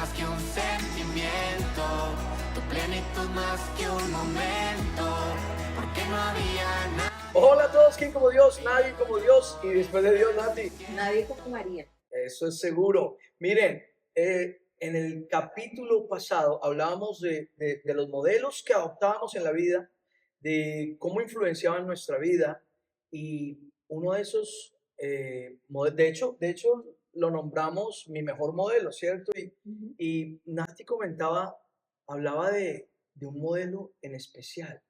más que un sentimiento, tu plenitud más que un momento, porque no había nada. Hola a todos, ¿quién como Dios? Nadie como Dios. Y después de Dios, Nati. Nadie como María. Eso es seguro. Miren, en el capítulo pasado hablábamos de los modelos que adoptábamos en la vida, de cómo influenciaban nuestra vida. Y uno de esos, de hecho, lo nombramos mi mejor modelo, ¿cierto? Ujú. Y Nati hablaba de un modelo en especial.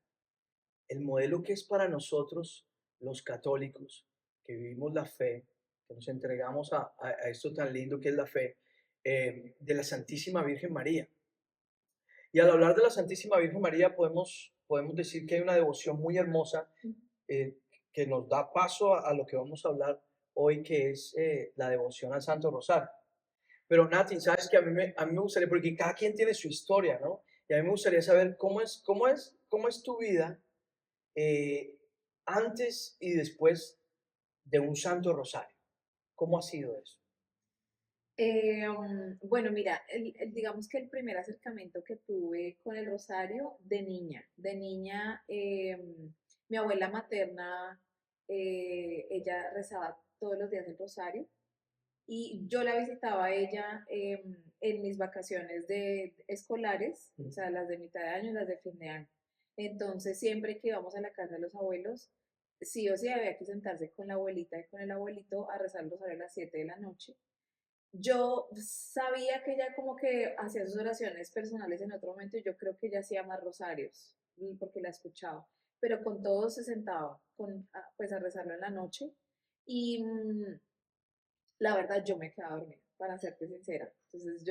El modelo que es para nosotros los católicos, que vivimos la fe, que nos entregamos a esto tan lindo que es la fe, de la Santísima Virgen María. Y al hablar de la Santísima Virgen María podemos decir que hay una devoción muy hermosa eh, que nos da paso a lo que vamos a hablar hoy, que es la devoción al Santo Rosario. Pero Nati, sabes que a mí me gustaría, porque cada quien tiene su historia, ¿no? Y a mí me gustaría saber cómo es tu vida eh, antes y después de un Santo Rosario. ¿Cómo ha sido eso? Bueno, mira, digamos que el primer acercamiento que tuve con el rosario de niña, mi abuela materna, ella rezaba todos los días el rosario y yo la visitaba a ella en mis vacaciones escolares, o sea, las de mitad de año y las de fin de año. Entonces, siempre que íbamos a la casa de los abuelos, sí o sí había que sentarse con la abuelita y con el abuelito a rezar el rosario a las 7 de la noche. Yo sabía que ella como que hacía sus oraciones personales en otro momento y yo creo que ella hacía más rosarios, porque la escuchaba, pero con todos se sentaba pues a rezarlo en la noche y la verdad yo me quedaba dormida, para serte sincera. Entonces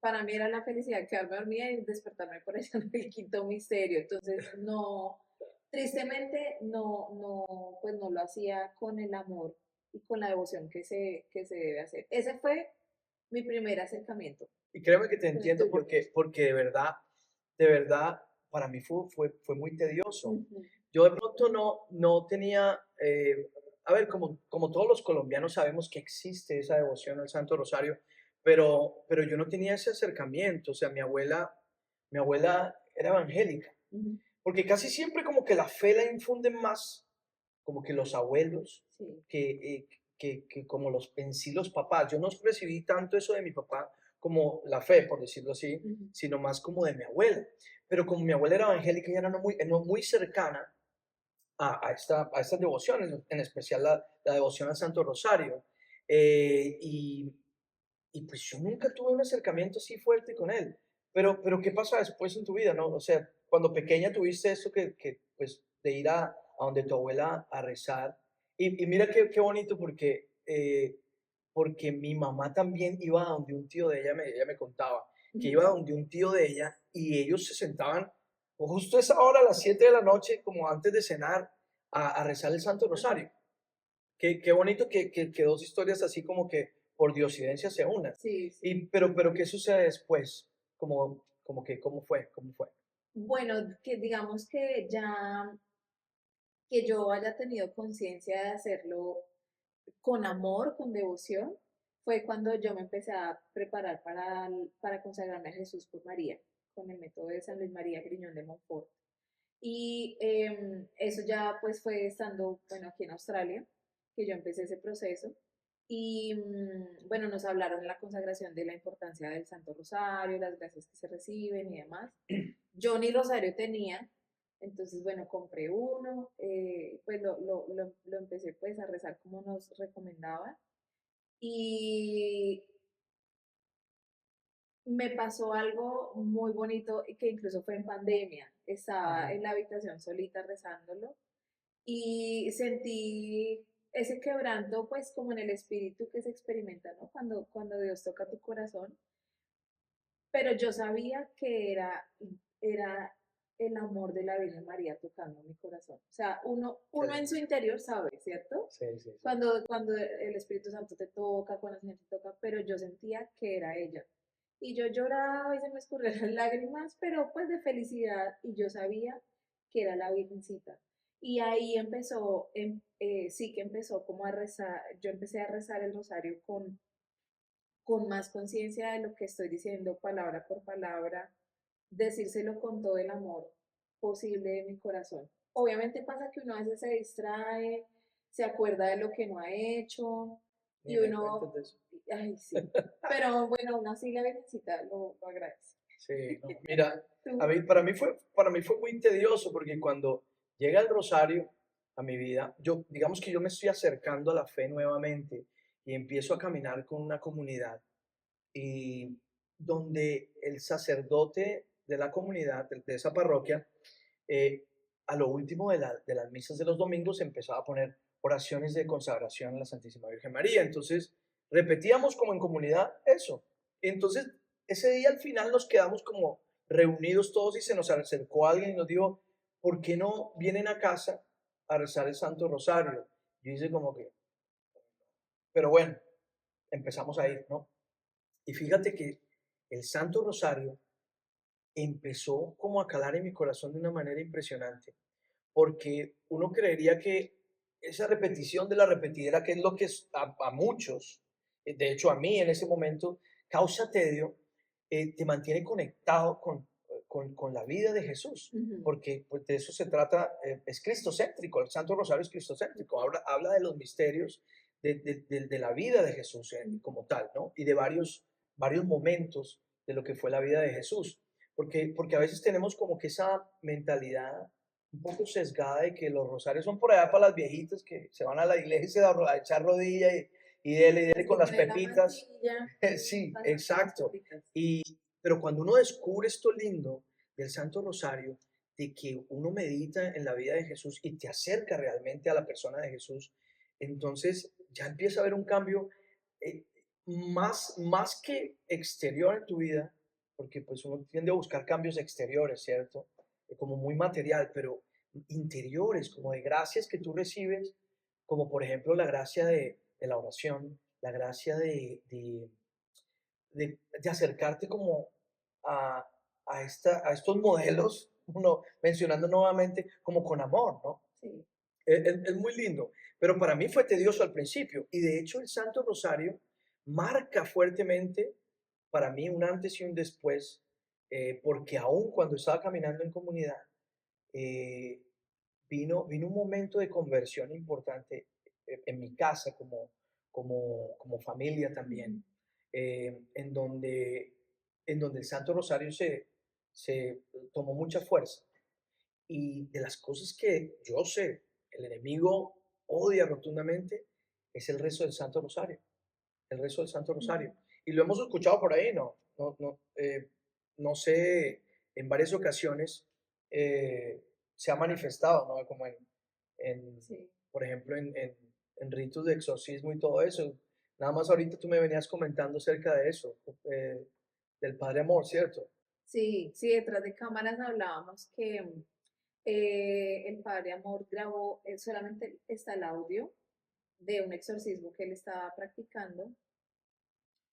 para mí era la felicidad quedarme dormida y despertarme por ella en el quinto misterio. Entonces no, tristemente pues no lo hacía con el amor y con la devoción que se debe hacer. Ese fue mi primer acercamiento. Y créeme que te Con el entiendo tuyo. porque de verdad, para mí fue muy tedioso. Ujú. Yo de pronto no tenía, a ver, como todos los colombianos sabemos que existe esa devoción al Santo Rosario, pero yo no tenía ese acercamiento. O sea, mi abuela era evangélica, Ujú. porque casi siempre como que la fe la infunden más como que los abuelos Sí. que, que como en sí los papás. Yo no recibí tanto eso de mi papá como la fe, por decirlo así, Ujú. sino más como de mi abuela. Pero como mi abuela era evangélica, ella era no muy cercana a estas devociones, en especial la devoción al Santo Rosario. Y pues yo nunca tuve un acercamiento así fuerte con él. Pero ¿qué pasa después en tu vida, no? O sea, cuando pequeña tuviste eso pues, de ir a donde tu abuela a rezar. Y mira qué bonito porque mi mamá también iba a donde un tío de ella, ella me contaba, que Ujú. iba a donde un tío de ella y ellos se sentaban justo a esa hora, a las 7 de la noche, como antes de cenar, a rezar el Santo Ajá. Rosario. Qué bonito que dos historias así como que por diosidencia se unan. Sí, sí. Pero ¿qué sucede después? ¿Cómo fue? ¿Cómo fue? Bueno, que digamos que yo haya tenido conciencia de hacerlo con amor, con devoción, fue cuando yo me empecé a preparar para consagrarme a Jesús por María, con el método de San Luis María Griñón de Montfort. Y eso ya pues fue estando, bueno, aquí en Australia, que yo empecé ese proceso. Y bueno, nos hablaron en la consagración de la importancia del Santo Rosario, las gracias que se reciben y demás. Yo ni rosario tenía, entonces bueno, compré uno, pues lo empecé pues a rezar como nos recomendaban. Y me pasó algo muy bonito que incluso fue en pandemia. Estaba Ujú. en la habitación solita rezándolo y sentí ese quebranto, pues como en el espíritu que se experimenta, ¿no? Cuando Dios toca tu corazón. Pero yo sabía que era el amor de la Virgen María tocando mi corazón. O sea, Qué uno en lindo. su interior sabe, ¿cierto? Sí, sí, sí. Cuando el Espíritu Santo te toca, cuando el Señor te toca, pero yo sentía que era ella. Y yo lloraba y se me escurrían las lágrimas, pero pues de felicidad, y yo sabía que era la Virgencita. Y ahí sí que empezó como a rezar, yo empecé a rezar el rosario con más conciencia de lo que estoy diciendo palabra por palabra, decírselo con todo el amor posible de mi corazón. Obviamente pasa que uno a veces se distrae, se acuerda de lo que no ha hecho Ni y me cuentes uno, de eso. ay sí, pero bueno, aún así la Virgencita lo agradece. Sí, no, mira, Tú, para mí fue muy tedioso porque cuando llega el rosario a mi vida, yo, digamos que yo me estoy acercando a la fe nuevamente y empiezo a caminar con una comunidad y donde el sacerdote de la comunidad, de esa parroquia, eh, a lo último de las misas de los domingos empezaba a poner oraciones de consagración a la Santísima Virgen María. Entonces, repetíamos como en comunidad eso. Entonces, ese día al final nos quedamos como reunidos todos y se nos acercó alguien y nos dijo, ¿por qué no vienen a casa a rezar el Santo Rosario? Yo hice como que, pero bueno, empezamos a ir, ¿no? Y fíjate que el Santo Rosario empezó como a calar en mi corazón de una manera impresionante, porque uno creería que esa repetición de la repetidera, que es lo que a muchos, de hecho a mí en ese momento, causa tedio, te mantiene conectado con la vida de Jesús, ujú, porque pues, de eso se trata, es cristocéntrico, el Santo Rosario es cristocéntrico, habla de los misterios de la vida de Jesús como tal, ¿no? Y de varios momentos de lo que fue la vida de Jesús, porque a veces tenemos como que esa mentalidad un poco sesgada de que los rosarios son por allá para las viejitas que se van a la iglesia a echar rodilla y dele hay con que las poner la pepitas. mantilla, Sí, pasar por las exacto. pepitas. Y, pero cuando uno descubre esto lindo del Santo Rosario, de que uno medita en la vida de Jesús y te acerca realmente a la persona de Jesús, entonces ya empieza a haber un cambio eh, más que exterior en tu vida, porque pues uno tiende a buscar cambios exteriores, ¿cierto? Como muy material, pero interiores, como de gracias que tú recibes, como por ejemplo la gracia de la oración, la gracia de acercarte como a, a estos modelos, uno, mencionando nuevamente, como con amor, ¿no? Sí. Es muy lindo, pero para mí fue tedioso al principio y de hecho el Santo Rosario marca fuertemente para mí un antes y un después, porque aún cuando estaba caminando en comunidad, eh, vino un momento de conversión importante en mi casa como familia también, Ujú. en donde el Santo Rosario se tomó mucha fuerza. Y de las cosas que yo sé, el enemigo odia rotundamente, es el rezo del Santo Rosario, el rezo del Santo Ujú. Rosario. Y lo hemos escuchado por ahí, no sé, en varias ocasiones se ha manifestado, ¿no? Como en, Sí. por ejemplo, en ritos de exorcismo y todo eso. Nada más ahorita tú me venías comentando acerca de eso, del Padre Amor, ¿cierto? Sí, sí, detrás de cámaras hablábamos que el padre Amor grabó, solamente está el audio de un exorcismo que él estaba practicando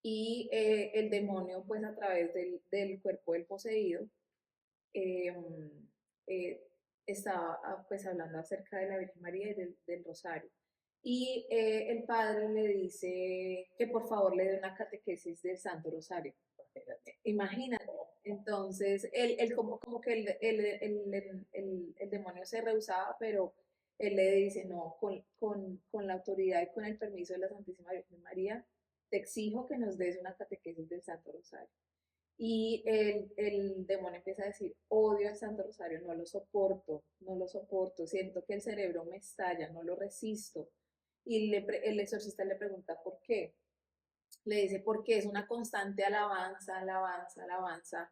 y el demonio, pues a través del cuerpo del poseído, eh, eh, estaba pues hablando acerca de la Virgen María y del Rosario. Y el padre le dice que por favor le dé una catequesis del Santo Rosario. Imagínate. Entonces, él como que el demonio se rehusaba, pero él le dice, no, con la autoridad y con el permiso de la Santísima Virgen María, te exijo que nos des una catequesis del Santo Rosario. Y el demonio empieza a decir, odio el Santo Rosario, no lo soporto, no lo soporto, siento que el cerebro me estalla, no lo resisto. Y el exorcista le pregunta, ¿por qué? Le dice, porque es una constante alabanza, alabanza, alabanza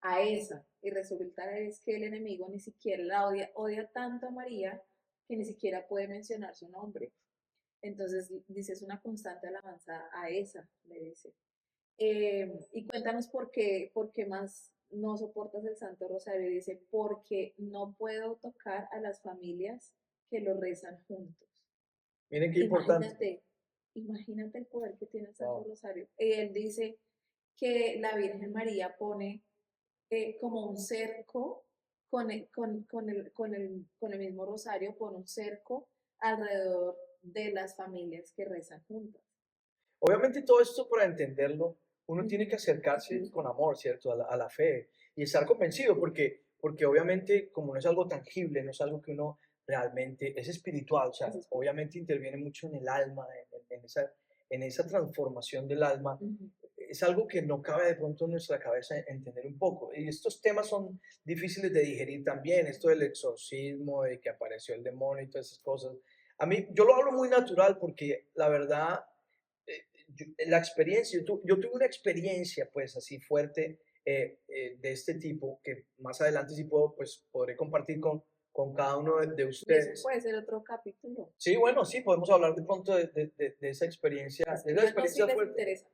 a esa. Y resulta es que el enemigo ni siquiera la odia tanto a María que ni siquiera puede mencionar su nombre. Entonces dice, es una constante alabanza a esa, le dice. Y cuéntanos por qué más no soportas el Santo Rosario. Y dice, porque no puedo tocar a las familias que lo rezan juntos. Miren qué importante. Imagínate, imagínate el poder que tiene el Santo Wow. Rosario. Él dice que la Virgen María pone como un cerco con el mismo rosario, pone un cerco alrededor de las familias que rezan juntas. Obviamente todo esto para entenderlo, uno tiene que acercarse con amor, ¿cierto? A la fe y estar convencido, porque obviamente como no es algo tangible, no es algo que uno realmente, es espiritual, o sea, Es espiritual. obviamente interviene mucho en el alma, en esa transformación del alma, Ujú. es algo que no cabe de pronto en nuestra cabeza entender un poco. Y estos temas son difíciles de digerir también, esto del exorcismo, de que apareció el demonio y todas esas cosas. A mí, yo lo hablo muy natural porque la verdad, la experiencia, yo tuve una experiencia pues así fuerte de este tipo que más adelante sí puedo, pues podré compartir con cada uno de Y eso ustedes. puede ser otro capítulo. Sí, bueno, sí, podemos hablar de pronto de esa Escríbanos si experiencia les fuerte. interesa.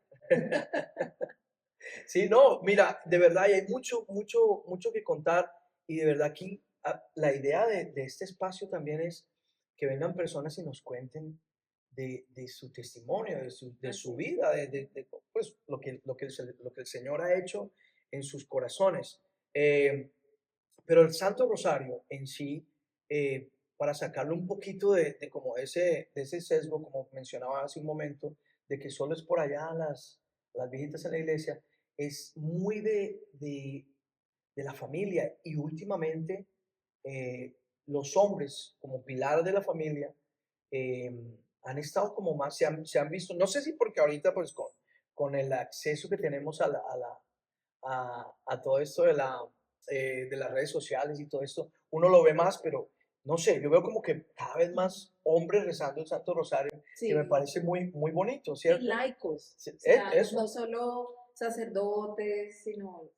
Sí, no, mira, de verdad, y hay mucho, mucho, mucho que contar. Y de verdad aquí la idea de este espacio también es que vengan personas y nos cuenten de su testimonio, de Así su es. vida, pues, lo que el Señor ha hecho en sus corazones. Eh, pero el Santo Rosario en sí, para sacarlo un poquito de como de ese sesgo, como mencionaba hace un momento, de que solo es por allá las viejitas en la iglesia, es muy de la familia y últimamente los hombres como pilar de la familia han estado como más, se han visto, no sé si porque ahorita pues con el acceso que tenemos a todo esto de las redes sociales y todo esto, uno lo ve más, pero no sé, yo veo como que cada vez más hombres rezando el Santo Rosario, que me Sí. parece muy, muy bonito, Y ¿cierto? laicos. Sí, O sea, no eso, solo sacerdotes, sino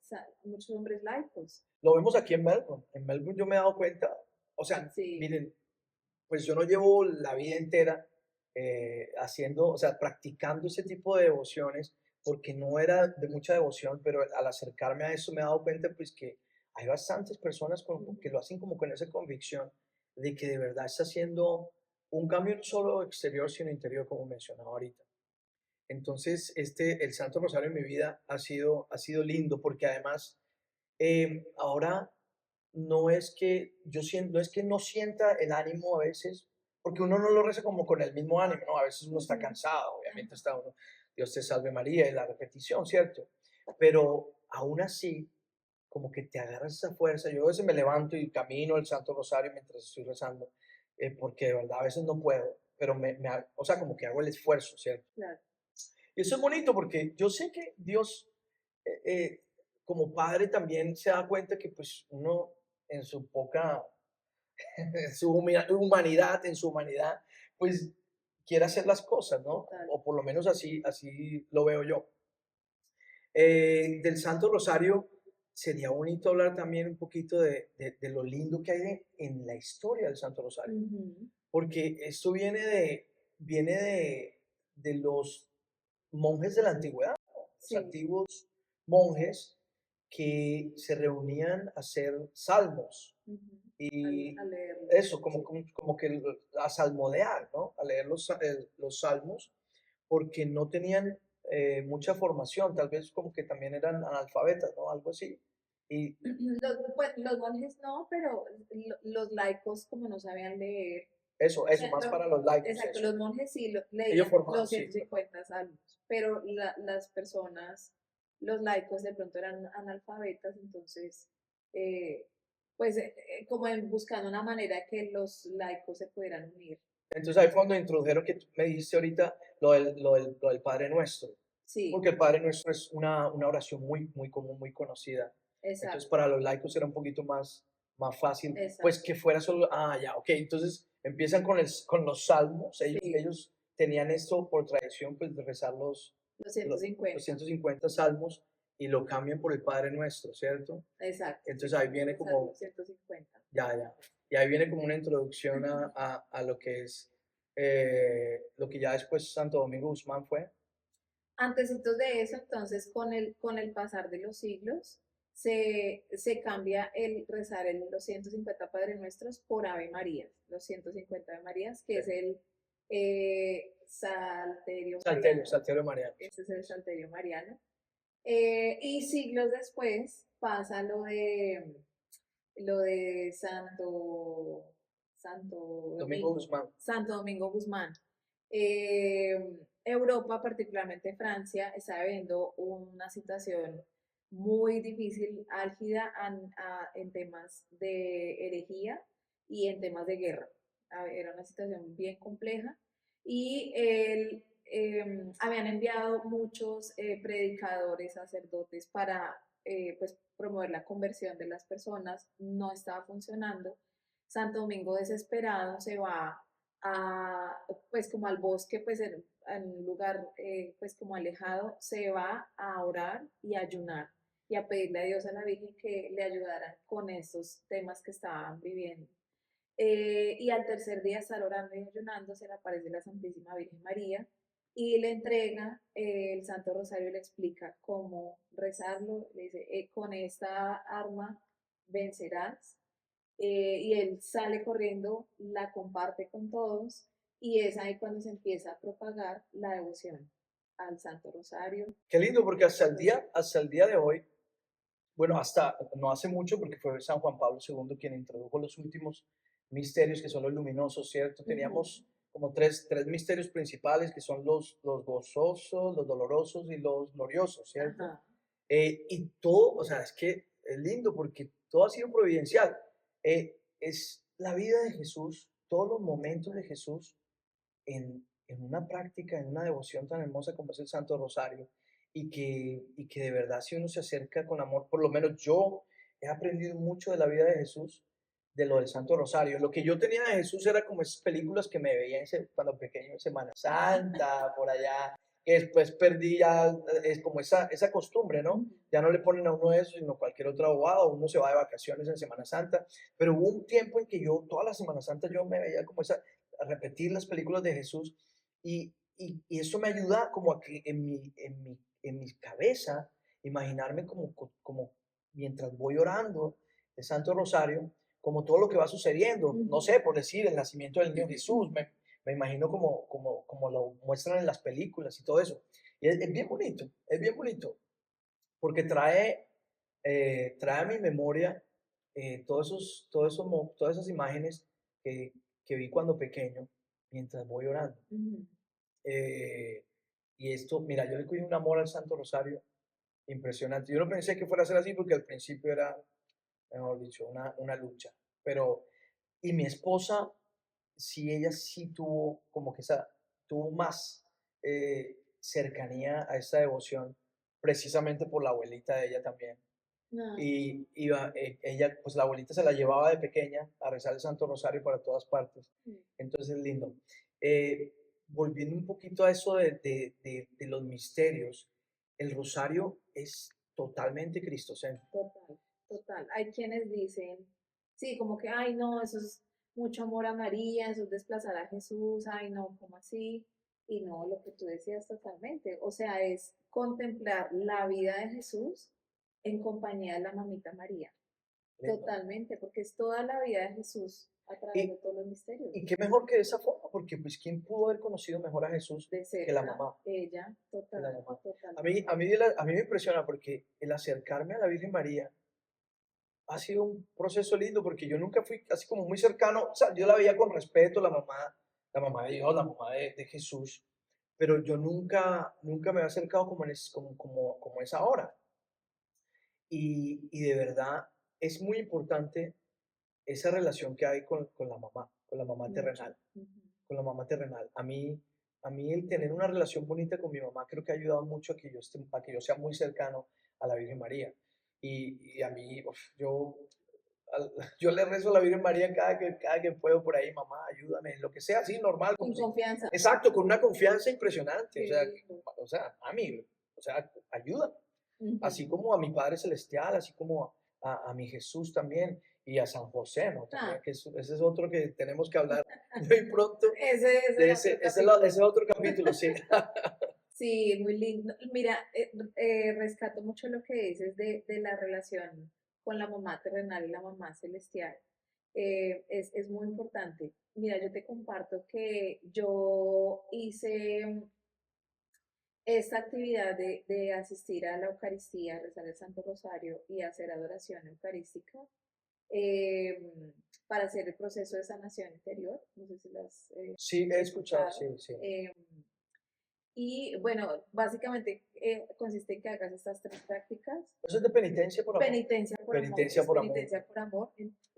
muchos hombres laicos. lo vemos aquí en Melbourne. En Melbourne yo me he dado cuenta, o sea, Sí. miren, pues yo no llevo la vida entera haciendo, o sea, practicando ese tipo de devociones, porque no era de mucha devoción, pero al acercarme a eso me he dado cuenta pues que hay bastantes personas que lo hacen como con esa convicción de que de verdad está haciendo un cambio no solo exterior, sino interior, como mencionaba ahorita. Entonces, el Santo Rosario en mi vida ha sido lindo, porque además ahora no es que no es que no sienta el ánimo a veces, porque uno no lo reza como con el mismo ánimo, ¿no? A veces uno está Ujú. cansado, obviamente Ajá. está uno, Dios te salve María, y la repetición, ¿cierto? Pero aún así, como que te agarras esa fuerza. Yo a veces me levanto y camino el Santo Rosario mientras estoy rezando, porque de verdad a veces no puedo, pero o sea, como que hago el esfuerzo, ¿cierto? Claro. Y eso es bonito porque yo sé que Dios, eh, eh, como padre, también se da cuenta que pues uno en su poca, en su humanidad, pues quiere hacer las cosas, ¿no? Total. O por lo menos así lo veo yo. Del Santo Rosario, sería bonito hablar también un poquito de lo lindo que hay en la historia del Santo Rosario, Ujú. porque esto viene de los monjes de la antigüedad, los Sí. antiguos monjes que se reunían a hacer salmos Ujú. A y leerlo. eso, Sí. como que a salmodiar, ¿no? A leer los salmos, porque no tenían mucha formación, tal vez como que también eran analfabetas, ¿no? Algo así. Y Los monjes no, pero los laicos como no sabían leer. O eso, sea, más para los laicos, exacto, eso. los monjes sí Ellos leían formaban, los sí, 150 salmos, pero las personas, los laicos de pronto eran analfabetas, entonces, eh, pues como buscando una manera que los laicos se pudieran unir. entonces ahí fue cuando introdujeron que tú me dijiste ahorita lo del Padre Nuestro, Sí, porque el Padre Nuestro es una oración muy, muy común, muy conocida. Entonces exacto, para los laicos era un poquito más fácil, pues exacto, que fuera solo, ya, ok, entonces empiezan con los salmos, sí, ellos tenían esto por tradición, pues de rezar los lo- ciento los cincuenta 150 salmos y lo cambian por el Padre Nuestro, ¿cierto? exacto, sí, Entonces ahí vamos a viene rezar como, los 150. ya. Y ahí viene como una introducción a lo que es, lo que ya después Santo Domingo Guzmán fue. Antecitos de eso, entonces, con el pasar de los siglos, se cambia el rezar los 150 Padre Nuestros por Ave Marías, los 150 Ave Marías, que Sí. es el Salterio Salterio, Mariano, Salterio Mariano. ese es el Salterio Mariano. Y siglos después pasa lo de Santo Domingo Domingo, Guzmán. Santo Domingo Guzmán. Eh, Europa, particularmente Francia, está viviendo una situación muy difícil, álgida en temas de herejía y en temas de guerra. Era una situación bien compleja y habían enviado muchos predicadores, sacerdotes para pues, promover la conversión de las personas, no estaba funcionando. Santo Domingo desesperado se va pues como al bosque, pues en un lugar pues como alejado, se va a orar y a ayunar y a pedirle a Dios, a la Virgen, que le ayudara con estos temas que estaban viviendo. Y al tercer día estar orando y ayunando, se le aparece la Santísima Virgen María y le entrega el Santo Rosario, le explica cómo rezarlo, le dice, con esta arma vencerás, y él sale corriendo, la comparte con todos y es ahí cuando se empieza a propagar la devoción al Santo Rosario. Qué lindo, porque hasta el día de hoy, bueno, hasta no hace mucho, porque fue San Juan Pablo II quien introdujo los últimos misterios, que son los luminosos, ¿cierto? Teníamos como tres misterios principales, que son los gozosos, los dolorosos y los gloriosos, ¿cierto? Ajá. Y todo, o sea, es que es lindo porque todo ha sido providencial. Es la vida de Jesús, todos los momentos de Jesús en una práctica, en una devoción tan hermosa como es el Santo Rosario, y que de verdad si uno se acerca con amor, por lo menos yo he aprendido mucho de la vida de Jesús, de lo del Santo Rosario. Lo que yo tenía de Jesús era como esas películas que me veía cuando pequeño en Semana Santa, por allá, que después perdí ya, es como esa costumbre, ¿no? Ya no le ponen a uno eso, sino cualquier otra bobada, o uno se va de vacaciones en Semana Santa, pero hubo un tiempo en que yo, toda la Semana Santa, yo me veía como a repetir las películas de Jesús, y eso me ayuda como a que en mi cabeza imaginarme como mientras voy orando el Santo Rosario, como todo lo que va sucediendo. No sé, por decir, el nacimiento del niño Jesús, me imagino como lo muestran en las películas y todo eso. Y es bien bonito, porque trae a mi memoria todas esas imágenes que vi cuando pequeño, mientras voy orando. Eh, y esto, mira, yo le cogí un amor al Santo Rosario impresionante. Yo no pensé que fuera a ser así porque al principio era, mejor dicho, una lucha. Y mi esposa, sí, ella sí tuvo como que tuvo más cercanía a esa devoción, precisamente por la abuelita de ella también. No. Y ella, pues la abuelita se la llevaba de pequeña a rezar el Santo Rosario para todas partes. Entonces, lindo. Eh, Volviendo un poquito a eso de los misterios, el rosario es totalmente cristocéntrico. Total, total. Hay quienes dicen, sí, como que, ay, no, eso es mucho amor a María, eso es desplazar a Jesús, ay, no, ¿cómo así? Y no, lo que tú decías totalmente, o sea, es contemplar la vida de Jesús en compañía de la mamita María, Lindo. totalmente, porque es toda la vida de Jesús a través de todos los misterios. Y qué mejor que de esa forma, porque pues quién pudo haber conocido mejor a Jesús De que la cerca, mamá. ella, Que total, la mamá. total. A mí me impresiona porque el acercarme a la Virgen María ha sido un proceso lindo porque yo nunca fui así como muy cercano, o sea, yo la veía con respeto, la mamá de Dios, la mamá de Jesús, pero yo nunca me había acercado como es ahora. Y de verdad es muy importante esa relación que hay con la mamá Mucho. terrenal, con la mamá terrenal. A mí el tener una relación bonita con mi mamá creo que ha ayudado mucho a que yo sea muy cercano a la Virgen María. Y a mí, yo le rezo a la Virgen María cada que puedo por ahí, mamá, ayúdame, en lo que sea, así normal. Con confianza. Exacto, con una confianza impresionante. Sí. Mami, ayúdame. Ujú. Así como a mi Padre Celestial, así como a mi Jesús también, y a San José, ¿no? También, que ese es otro que tenemos que hablar muy pronto. Ese Ese otro capítulo, sí. Sí, muy lindo. Mira, rescato mucho lo que dices de la relación con la mamá terrenal y la mamá celestial. Es muy importante. Mira, yo te comparto que yo hice esta actividad de asistir a la Eucaristía, rezar el Santo Rosario y hacer adoración eucarística, eh, para hacer el proceso de sanación interior. No sé si las Sí, he escuchado, sí, sí. Y bueno, básicamente consiste en que hagas estas tres prácticas. Eso es de penitencia por amor. Penitencia por amor, Penitencia es por amor. penitencia por amor,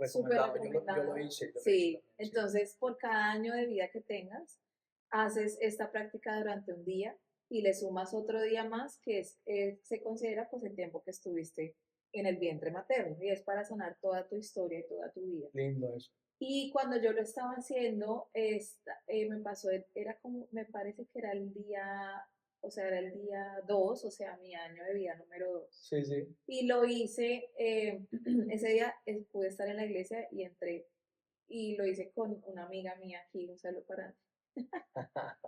súper Recomendado. Yo lo recomendado. hice. Yo lo hice Sí, también, sí. entonces por cada año de vida que tengas, haces esta práctica durante un día y le sumas otro día más que se considera pues el tiempo que estuviste en el vientre materno y es para sanar toda tu historia y toda tu vida. Lindo eso. Y cuando yo lo estaba haciendo, me pasó, era como, me parece que era el día, o sea, era el día 2, o sea, mi año de vida número 2. Sí, sí. Y lo hice, ese día pude estar en la iglesia y entré y lo hice con una amiga mía aquí, un saludo para...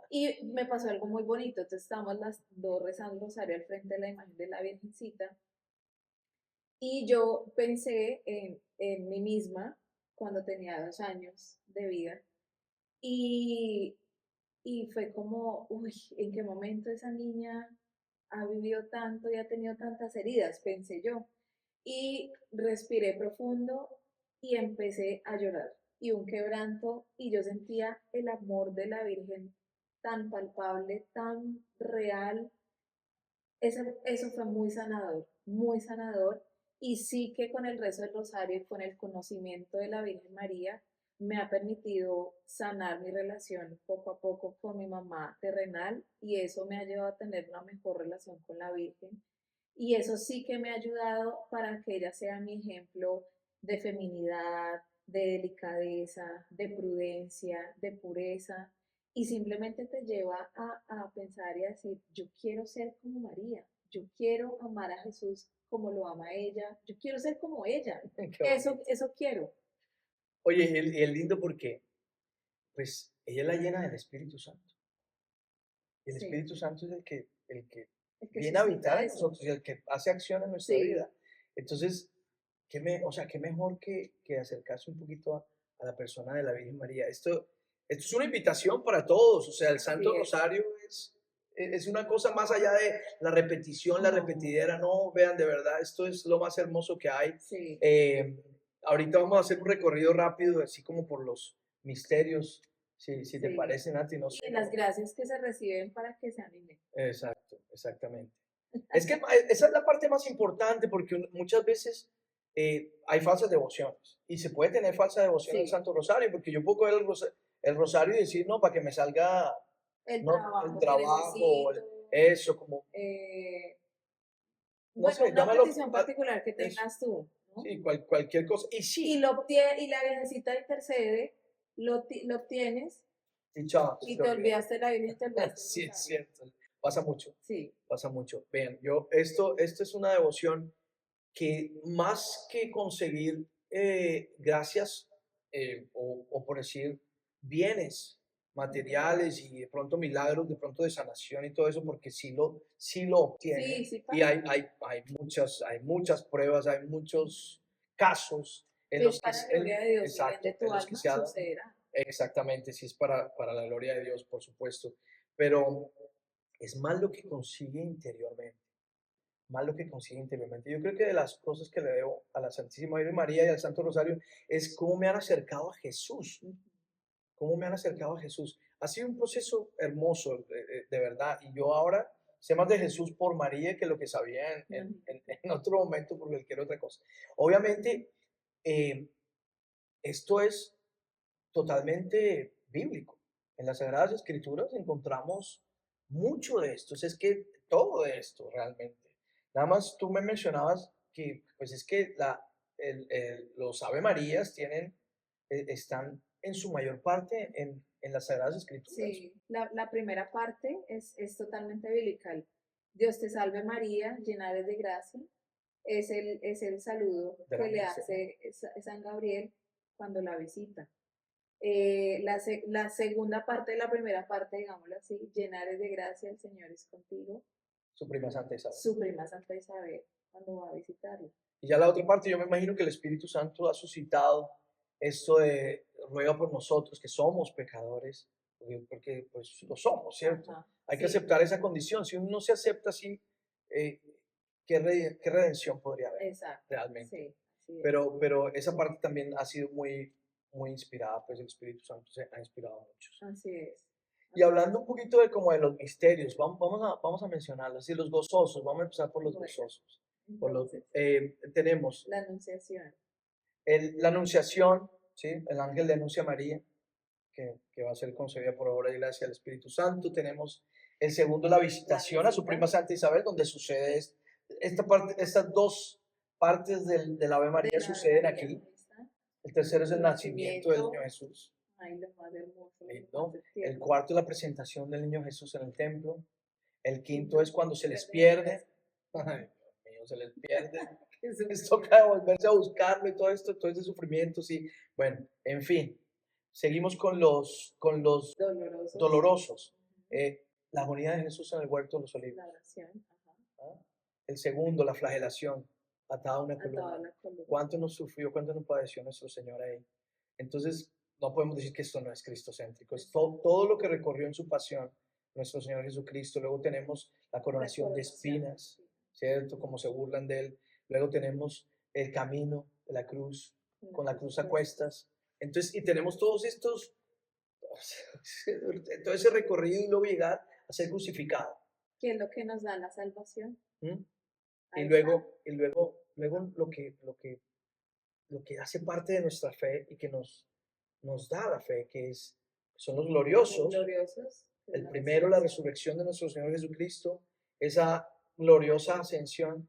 Y me pasó algo muy bonito, entonces estábamos las dos rezando el rosario al frente de la imagen de la Virgencita y yo pensé en mí misma cuando tenía 2 años de vida y, y fue como, uy, ¿en qué momento esa niña ha vivido tanto y ha tenido tantas heridas? Pensé yo. Y respiré profundo y empecé a llorar. Y un quebranto, y yo sentía el amor de la Virgen tan palpable, tan real. Eso fue muy sanador. Y sí que con el rezo del rosario y con el conocimiento de la Virgen María, me ha permitido sanar mi relación poco a poco con mi mamá terrenal y eso me ha llevado a tener una mejor relación con la Virgen. Y eso sí que me ha ayudado para que ella sea mi ejemplo de feminidad, de delicadeza, de prudencia, de pureza. Y simplemente te lleva a pensar y a decir, yo quiero ser como María, yo quiero amar a Jesús como lo ama ella, yo quiero ser como ella. Eso quiero. Oye, y es lindo porque, pues, ella es la llena del Espíritu Santo. Y el Sí. Espíritu Santo es el que El que viene a suscita habitar en eso. nosotros y el que hace acción en nuestra Sí. vida. Entonces, o sea, qué mejor que acercarse un poquito a la persona de la Virgen María. Esto es una invitación para todos. O sea, el Santo Así es. Rosario es una cosa más allá de la repetición, la No. repetidera. No, vean, de verdad, esto es lo más hermoso que hay. Sí. Ahorita vamos a hacer un recorrido rápido, así como por los misterios, si te Sí. parece, Nati, no sé. Y las gracias que se reciben para que se animen. Exacto, exactamente. Es que esa es la parte más importante porque muchas veces hay falsas devociones y se puede tener falsa devoción al Sí. Santo Rosario porque yo puedo coger el rosario y decir, no, para que me salga El no, trabajo el que trabajo, necesito. eso, como, no Bueno, sé, una llámalo, petición particular que eso, tengas tú, ¿no? sí, cualquier cosa. Y Y sí, y la Virgencita intercede, lo obtienes y chao, y se te olvida. olvidaste de la Virgen, te olvidaste del Sí, es rosario. cierto, pasa mucho, Sí, pasa mucho. Vean, esto es una devoción que más que conseguir gracias o por decir bienes materiales y de pronto milagros, de pronto de sanación y todo eso, porque sí lo obtiene. sí Y pasa. hay muchas pruebas, hay muchos casos en Si es los que para la gloria de Dios y bien exacto, de tu en los que alma, se ha dado. sucederá. Exactamente, sí es para la gloria de Dios, por supuesto, pero es más lo que consigue interiormente. Más lo que consigue interiormente. Yo creo que de las cosas que le debo a la Santísima Virgen María y al Santo Rosario es cómo me han acercado a Jesús, cómo me han acercado a Jesús. Ha sido un proceso hermoso, de verdad, y yo ahora sé más de Jesús por María que lo que sabía en otro momento por cualquier otra cosa. Obviamente, eh, esto es totalmente bíblico. En las Sagradas Escrituras encontramos mucho de esto, es que todo de esto realmente. Nada más tú me mencionabas que, pues es que los Ave Marías están en su mayor parte en las Sagradas Escrituras. Sí, la primera parte es totalmente bíblica. Dios te salve María, llena eres de gracia. Es el saludo De que la le Merced. hace San Gabriel cuando la visita. La segunda parte de la primera parte, digámoslo así, llena eres de gracia, el Señor es contigo. Su prima Santa Isabel. Su prima Santa Isabel, cuando va a visitarlo. Y ya la otra parte, yo me imagino que el Espíritu Santo ha suscitado esto de ruega por nosotros, que somos pecadores, porque pues lo somos, ¿cierto? Ajá, Hay que sí, aceptar esa condición. Si uno no se acepta así, eh, ¿qué redención podría haber exacto, realmente? sí, así es. Pero esa parte también ha sido muy, muy inspirada, pues el Espíritu Santo se ha inspirado a muchos. Así es. Y hablando un poquito de como de los misterios, vamos a mencionarlos, así los gozosos, vamos a empezar por los Bueno, gozosos. entonces, Tenemos la anunciación. la anunciación, ¿sí? El ángel le anuncia a María que va a ser concebida por obra y gracia del Espíritu Santo. Tenemos el segundo, la visitación a su prima Santa Isabel, donde sucede esta parte, estas dos partes del Ave María De la suceden María, aquí. ahí está. El tercero es el El nacimiento del nacimiento. niño Jesús. Ay, lo más hermoso, lo Lindo. más El tierno. cuarto es la presentación del niño Jesús en el templo. El quinto Quinto, es cuando se les se pierde. Ay, Dios mío, se les pierde. Jesús. Les toca volverse a buscarlo y todo esto, todo ese sufrimiento, sí. Bueno, en fin, seguimos con los Dolorosos. dolorosos. Ujú. La agonía de Jesús en el huerto de los olivos. La oración. Ajá. ¿Ah? El segundo, la flagelación, atada a una A toda columna. la columna. ¿Cuánto nos sufrió, cuánto nos padeció nuestro Señor ahí? Entonces, no podemos decir que esto no es cristocéntrico. Es todo lo que recorrió en su pasión nuestro Señor Jesucristo. Luego tenemos la coronación de coronación. espinas, ¿cierto? Como se burlan de él. Luego tenemos el camino de la cruz, con la cruz a cuestas. Entonces, y tenemos todos estos, todo ese recorrido y luego llegar a ser crucificado. ¿Qué es lo que nos da la salvación? ¿Mm? Ahí Y está. luego lo que hace parte de nuestra fe y que nos da la fe, son los Los gloriosos. gloriosos. que es El la primero, la resurrección. resurrección de nuestro Señor Jesucristo, esa gloriosa ascensión,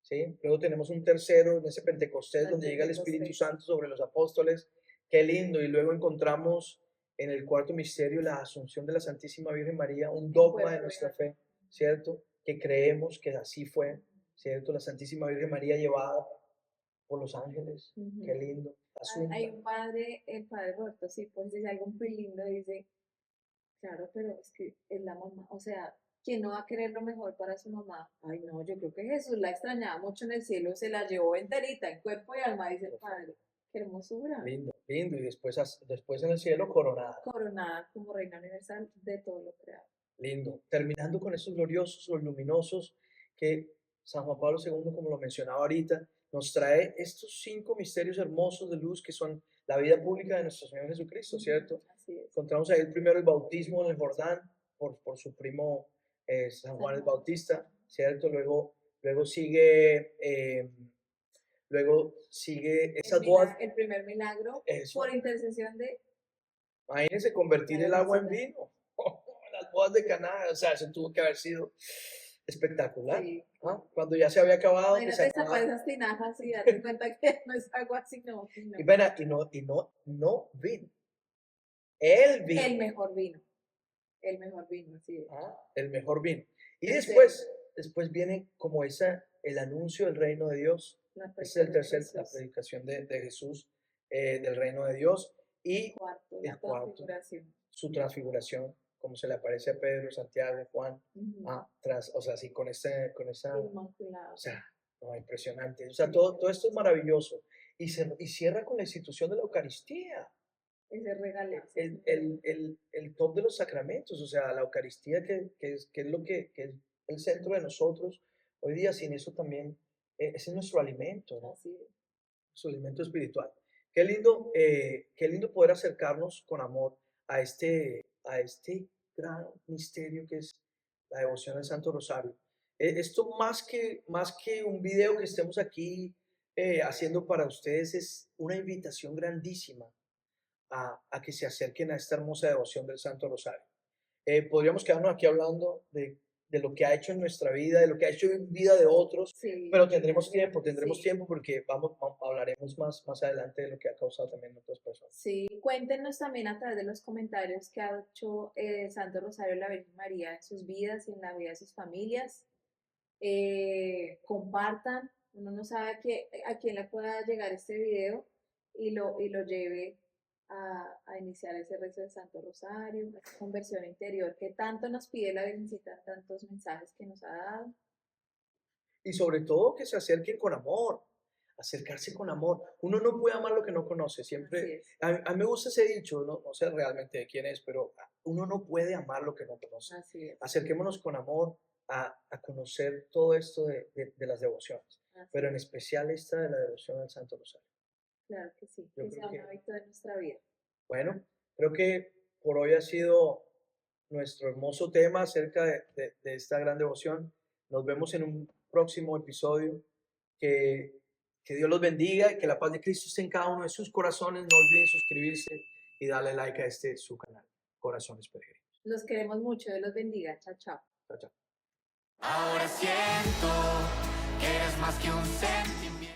¿sí? Luego tenemos un tercero en ese Pentecostés, El donde llega el Espíritu Pentecostés. Santo sobre los apóstoles. Qué lindo. Y luego encontramos en el cuarto misterio la asunción de la Santísima Virgen María, un dogma de cuerpo nuestra y fe, ¿cierto? Que creemos que así fue, ¿cierto? La Santísima Virgen María llevada por los ángeles. Ujú. Qué lindo. Hay Asunta. un padre, el padre Roberto, sí, pues dice algo muy lindo, dice, claro, pero es que es la mamá, o sea, ¿quién no va a querer lo mejor para su mamá? Ay, no, yo creo que Jesús la extrañaba mucho en el cielo, se la llevó enterita, en cuerpo y alma, dice el padre. Qué hermosura. Lindo, lindo. Y después en el cielo coronada. Coronada como reina universal de todo lo creado. Lindo. Terminando con esos gloriosos, los luminosos, que San Juan Pablo II, como lo mencionaba ahorita, nos trae estos 5 misterios hermosos de luz que son la vida pública de nuestro Señor Jesucristo, ¿cierto? Así es. Encontramos ahí el primero, el bautismo en el Jordán, por su primo San Juan el Bautista, ¿cierto? Luego sigue, esas bodas. El primer milagro Eso, por intercesión de imagínense convertir el agua en Virgencita. vino. Las bodas de Caná, o sea, eso tuvo que haber sido espectacular. Sí. ¿Ah? Cuando ya se había acabado, que se Imagínate tapar acababa. esas tinajas y darte cuenta que no es agua sino vino. Y ven, no vino. El vino. El mejor vino. El mejor vino, así es. El mejor vino. Y El después viene como el anuncio del reino de Dios. La Ese es el tercer, predicación de la Jesús. predicación de Jesús, del reino de Dios. Y Cuarto, el la cuarto, transfiguración. su transfiguración, como se le aparece a Pedro, Santiago, Juan, Ujú. o sea, así con esa, Inmaculado. o sea, no, impresionante. O sea, todo esto es maravilloso. Y cierra con la institución de la Eucaristía, Ese regalazo. el top de los sacramentos, o sea, la Eucaristía que es lo que es el centro de nosotros. Hoy día sin eso también, ese es nuestro alimento, ¿no? Así es. Su alimento espiritual. Qué lindo poder acercarnos con amor a este gran misterio que es la devoción al Santo Rosario. Esto más que un video que estemos aquí haciendo para ustedes es una invitación grandísima a que se acerquen a esta hermosa devoción del Santo Rosario. Podríamos quedarnos aquí hablando de lo que ha hecho en nuestra vida, de lo que ha hecho en vida de otros, Sí, pero tendremos sí. tiempo porque hablaremos más adelante de lo que ha causado también en otras personas. Sí, cuéntenos también a través de los comentarios que ha hecho el Santo Rosario de la Virgen María en sus vidas y en la vida de sus familias. Compartan, uno no sabe a quién le pueda llegar este video y lo lleve a iniciar ese rezo del Santo Rosario, esa conversión interior que tanto nos pide la Virgencita, tantos mensajes que nos ha dado. Y sobre todo que se acerquen con amor, acercarse con amor. Uno no puede amar lo que no conoce, Así siempre. es, A mí me gusta ese dicho, no sé realmente de quién es, pero uno no puede amar lo que no conoce. así es. Acerquémonos con amor a conocer todo esto de las devociones, Así pero en es. especial esta de la devoción al Santo Rosario. Claro que sí, Yo que creo sea un que, hábito de nuestra vida. bueno, creo que por hoy ha sido nuestro hermoso tema acerca de esta gran devoción. Nos vemos en un próximo episodio. Que Dios los bendiga y que la paz de Cristo esté en cada uno de sus corazones. No olviden suscribirse y darle like a este su canal, Corazones Peregrinos. Los queremos mucho, Dios los bendiga. Chao, chao. Chao, chao. Ahora siento que eres más que un sentimiento.